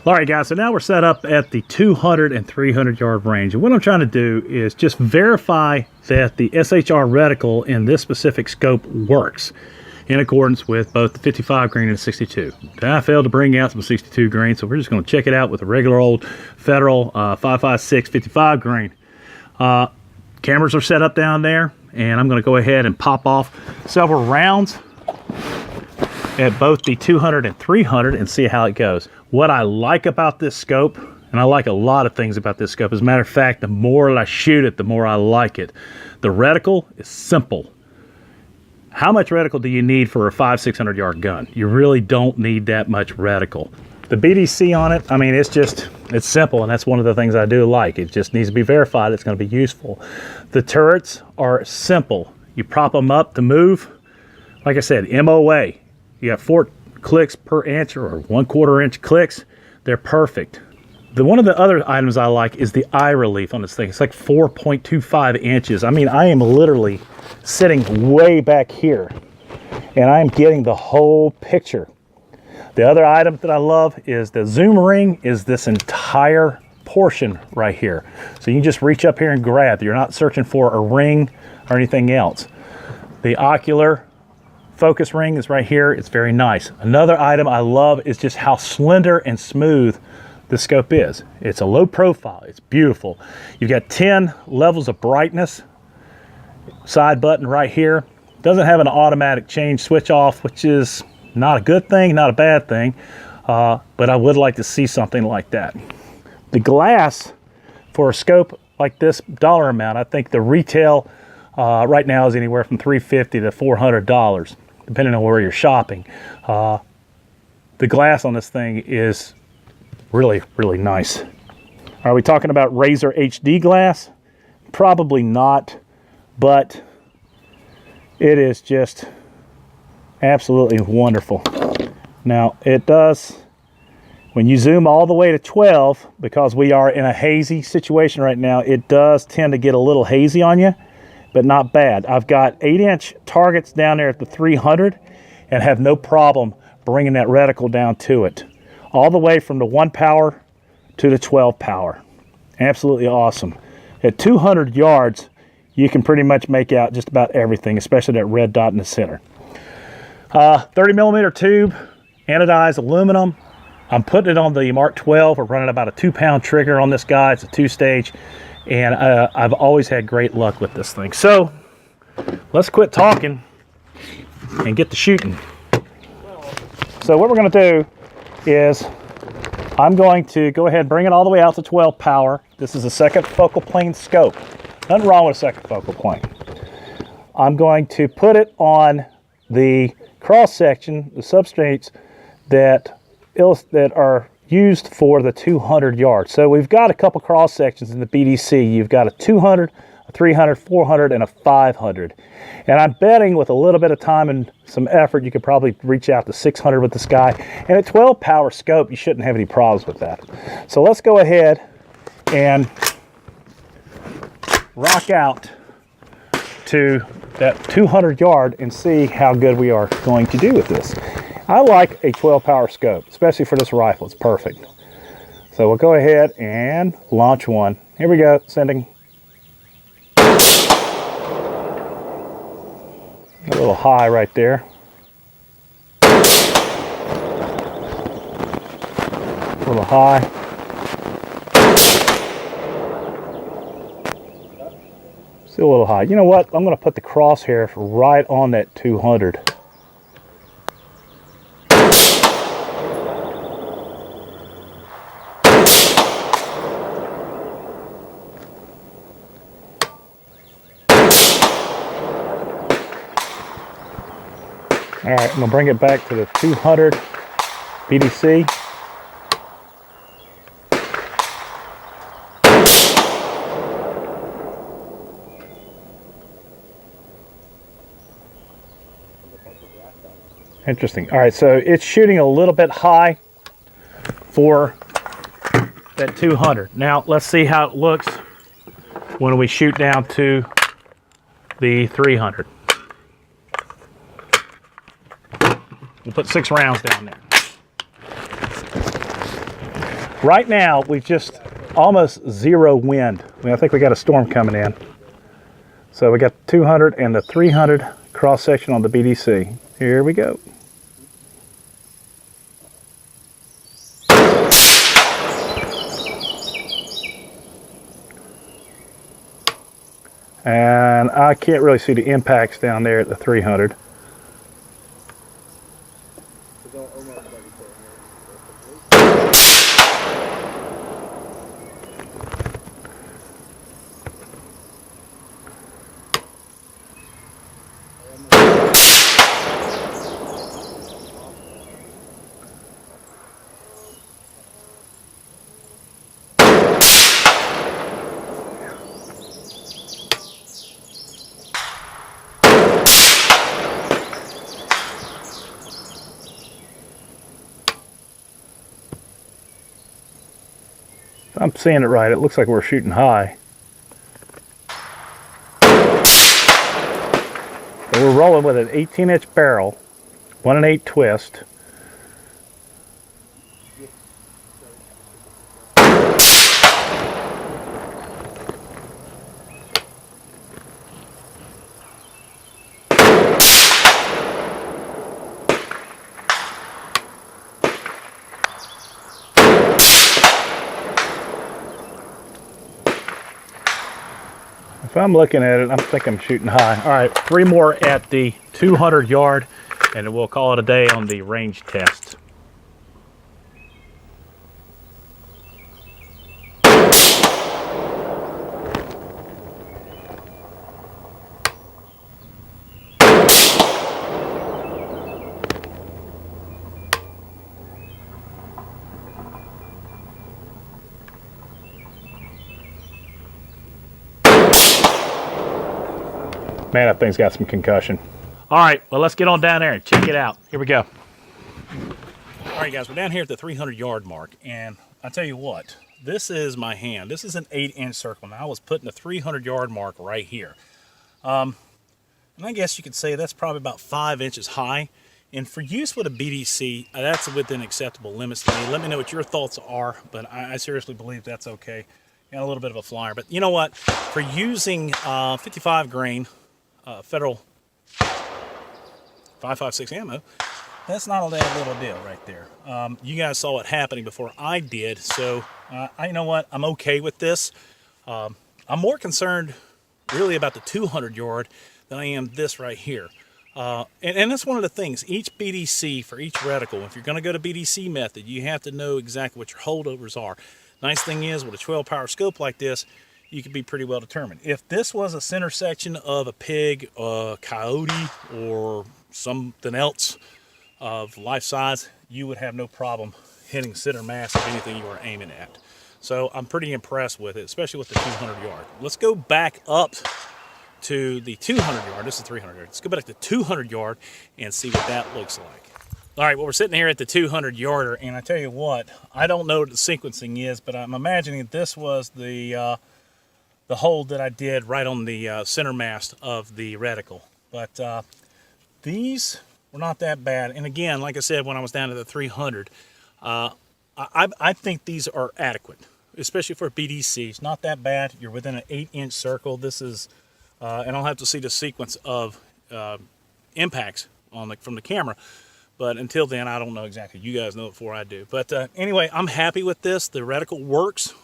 All right, guys, so now we're set up at the 200 and 300 yard range. And what I'm trying to do is just verify that the SHR reticle in this specific scope works in accordance with both the 55 grain and the 62. I failed to bring out some 62 grain, so we're just going to check it out with a regular old Federal 5.56 55 grain. Cameras are set up down there, and I'm going to go ahead and pop off several rounds at both the 200 and 300 and see how it goes. What I like about this scope, and I like a lot of things about this scope, as a matter of fact, the more I shoot it, the more I like it. The reticle is simple. How much reticle do you need for a 500-600 yard gun? You really don't need that much reticle. The BDC on it, I mean, it's simple, and that's one of the things I do like. It just needs to be verified. It's going to be useful. The turrets are simple. You prop them up to move. Like I said, MOA. You got 4 clicks per inch or 1/4 inch clicks. They're perfect. One of the other items I like is the eye relief on this thing. It's like 4.25 inches. I mean, I am literally sitting way back here, and I am getting the whole picture. The other item that I love is the zoom ring is this entire portion right here. So you can just reach up here and grab. You're not searching for a ring or anything else. The ocular focus ring is right here. It's very nice. Another item I love is just how slender and smooth the scope is. It's a low profile. It's beautiful. You've got 10 levels of brightness. Side button right here. Doesn't have an automatic change switch off, which is not a good thing, not a bad thing, but I would like to see something like that. The glass for a scope like this dollar amount, I think the retail right now is anywhere from $350 to $400, depending on where you're shopping. The glass on this thing is really, really nice. Are we talking about Razor HD glass? Probably not, but it is just absolutely wonderful. Now it does, when you zoom all the way to 12, because we are in a hazy situation right now, it does tend to get a little hazy on you, but not bad. I've got 8-inch targets down there at the 300 and have no problem bringing that reticle down to it. All the way from the 1 power to the 12 power. Absolutely awesome. At 200 yards, you can pretty much make out just about everything, especially that red dot in the center. 30 millimeter tube, anodized aluminum. I'm putting it on the Mark 12. We're running about a 2-pound trigger on this guy. It's a 2-stage, and I've always had great luck with this thing. So let's quit talking and get to shooting. So what we're going to do is I'm going to go ahead and bring it all the way out to 12 power. This is a second focal plane scope. Nothing wrong with a second focal plane. I'm going to put it on the cross section, the substrates that are used for the 200 yards. So we've got a couple cross sections in the BDC. You've got a 200, a 300, 400, and a 500. And I'm betting with a little bit of time and some effort, you could probably reach out to 600 with this guy. And at 12 power scope, you shouldn't have any problems with that. So let's go ahead and rock out to that 200 yard and see how good we are going to do with this. I like a 12 power scope, especially for this rifle. It's perfect. So we'll go ahead and launch one. Here we go, sending. A little high right there. A little high. Still a little high. You know what? I'm going to put the crosshairs right on that 200. All right, I'm going to bring it back to the 200 BDC. Interesting. All right, so it's shooting a little bit high for that 200. Now, let's see how it looks when we shoot down to the 300. We'll put 6 rounds down there. Right now, we've just almost zero wind. I think we got a storm coming in. So we got 200 and the 300 cross section on the BDC. Here we go. And I can't really see the impacts down there at the 300. I'm seeing it right. It looks like we're shooting high. So we're rolling with an 18-inch barrel, 1 1/8 twist. If I'm looking at it, I think I'm shooting high. All right, 3 more at the 200 yard, and we'll call it a day on the range test. Man, that thing's got some concussion. All right, well, let's get on down there and check it out. Here we go. All right, guys, we're down here at the 300 yard mark, and I tell you what, this is my hand. This is an 8-inch circle. Now, I was putting the 300 yard mark right here. And I guess you could say that's probably about 5 inches high. And for use with a BDC, that's within acceptable limits to me. Let me know what your thoughts are, but I seriously believe that's okay. Got a little bit of a flyer, but you know what? For using 55 grain, Federal 5.56 ammo, that's not a little deal right there. You guys saw it happening before I did, so you know what? I'm okay with this. I'm more concerned really about the 200 yard than I am this right here. And that's one of the things. Each BDC for each reticle, if you're going to go to BDC method, you have to know exactly what your holdovers are. Nice thing is, with a 12 power scope like this, you can be pretty well determined. If this was a center section of a pig, a coyote, or something else of life size, you would have no problem hitting center mass of anything you were aiming at. So I'm pretty impressed with it, especially with the 200 yard. Let's go back up to the 200 yard. This is 300 yard. Let's go back to 200 yard and see what that looks like. All right, well, we're sitting here at the 200 yarder, and I tell you what, I don't know what the sequencing is, but I'm imagining this was the hold that I did right on the center mast of the reticle. But these were not that bad. And again, like I said, when I was down to the 300, I think these are adequate, especially for BDC. It's not that bad. You're within an 8-inch circle. This is, and I'll have to see the sequence of impacts on from the camera. But until then, I don't know exactly. You guys know it before I do. But anyway, I'm happy with this. The reticle works.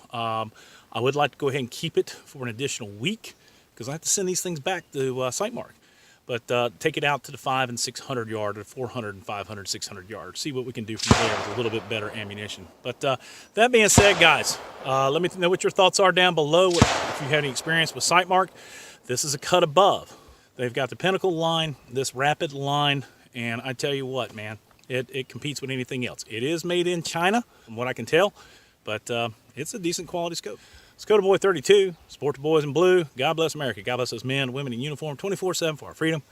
I would like to go ahead and keep it for an additional week because I have to send these things back to Sightmark. But take it out to the 500 and 600 yard, or 400 and 500, 600 yards. See what we can do from there with a little bit better ammunition. But that being said, guys, let me know what your thoughts are down below. If you had any experience with Sightmark, this is a cut above. They've got the Pinnacle line, this Rapid line, and I tell you what, man, it competes with anything else. It is made in China, from what I can tell, but it's a decent quality scope. Dakota Boy 32, support the boys in blue. God bless America. God bless those men and women in uniform 24/7 for our freedom.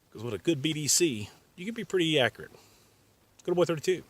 Because with a good BDC, you can be pretty accurate. Dakota Boy 32.